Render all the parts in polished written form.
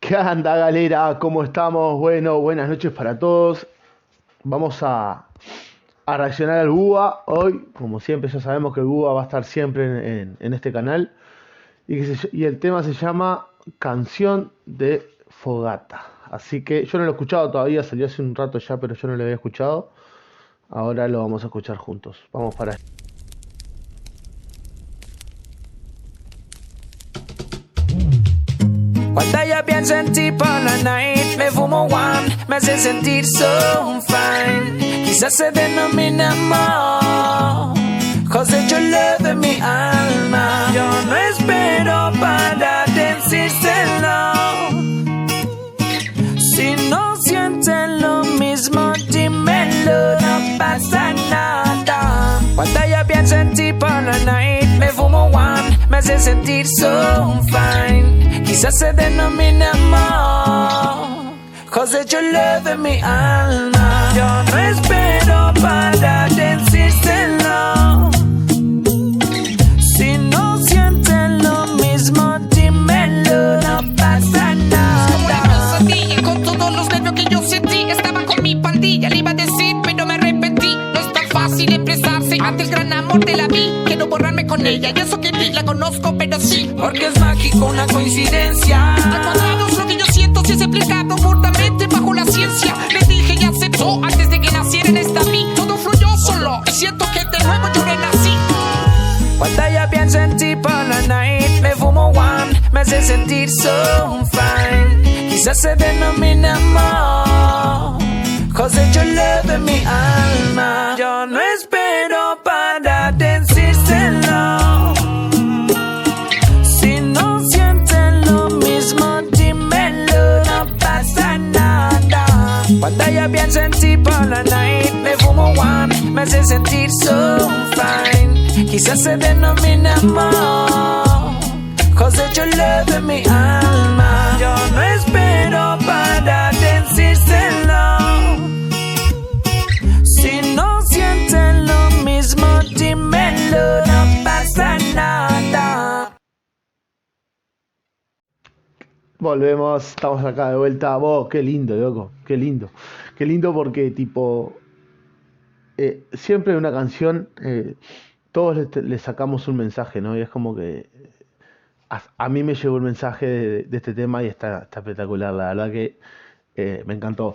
¿Qué anda, galera? ¿Cómo estamos? Bueno, buenas noches para todos. Vamos a reaccionar al Búa hoy. Como siempre, ya sabemos que el Búa va a estar siempre en este canal. Y el tema se llama Canción de Fogata. Así que yo no lo he escuchado todavía, salió hace un rato ya, pero yo no lo había escuchado. Ahora lo vamos a escuchar juntos. Vamos para allá. Cuando yo pienso en ti por la night, me fumo one, me hace sentir so fine. Quizás se denomina amor, cause yo love de mi alma. Yo no espero para decírselo. Si no sienten lo mismo, dímelo, no pasa nada. Cuando yo pienso en ti por la night, me fumo one, me hace sentir so fine. Quizás se denomina amor, cause yo love de mi alma. Yo no espero para decírselo. Si no sienten lo mismo, dímelo, no pasa nada. Como la pesadilla, con todos los nervios que yo sentí. Estaba con mi pandilla, le iba a decir, pero me arrepentí. No es tan fácil expresarse ante el gran amor de la vi. Quiero borrarme con ella, y eso que ni la conozco, pero sí. Porque es mágico, una coincidencia. Al cuadrado es lo que yo siento, si es explicado fuertemente bajo la ciencia. Le dije y aceptó antes de que naciera en esta mí. Todo fluyó solo, y siento que de nuevo yo renací. Cuando yo pienso en ti por la night, me fumo one, me hace sentir so fine. Quizás se denomina amor, cause yo love de mi alma. Yo no espero para decírselo. Si no sienten lo mismo, dímelo, no pasa nada. Cuando yo pienso en ti por la night, me fumo one, me hace sentir so fine. Quizás se denomina amor, cause yo love de mi alma. Yo no espero para decírselo. Si no sienten lo mismo, dímelo, no pasa nada. Volvemos, estamos acá de vuelta. Vos, qué lindo, loco, qué lindo. Qué lindo porque, tipo, siempre en una canción todos le sacamos un mensaje, ¿no? Y es como que a mí me llegó el mensaje de este tema y está espectacular, la verdad que me encantó.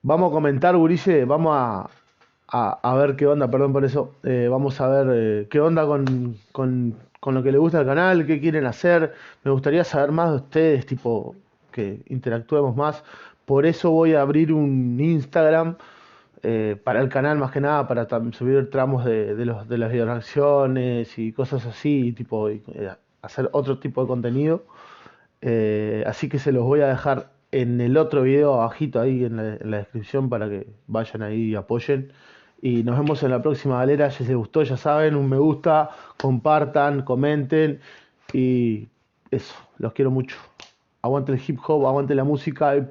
Vamos a comentar, Gurice, vamos a ver qué onda, perdón por eso. Vamos a ver qué onda con lo que le gusta al canal, qué quieren hacer. Me gustaría saber más de ustedes, tipo, que interactuemos más. Por eso voy a abrir un Instagram para el canal, más que nada, para subir tramos de las reacciones y cosas así, tipo, hacer otro tipo de contenido. Así que se los voy a dejar en el otro video abajito ahí en la descripción para que vayan ahí y apoyen. Y nos vemos en la próxima, galera. Si les gustó, ya saben, un me gusta, compartan, comenten. Y eso, los quiero mucho. Aguante el hip hop, aguante la música. Y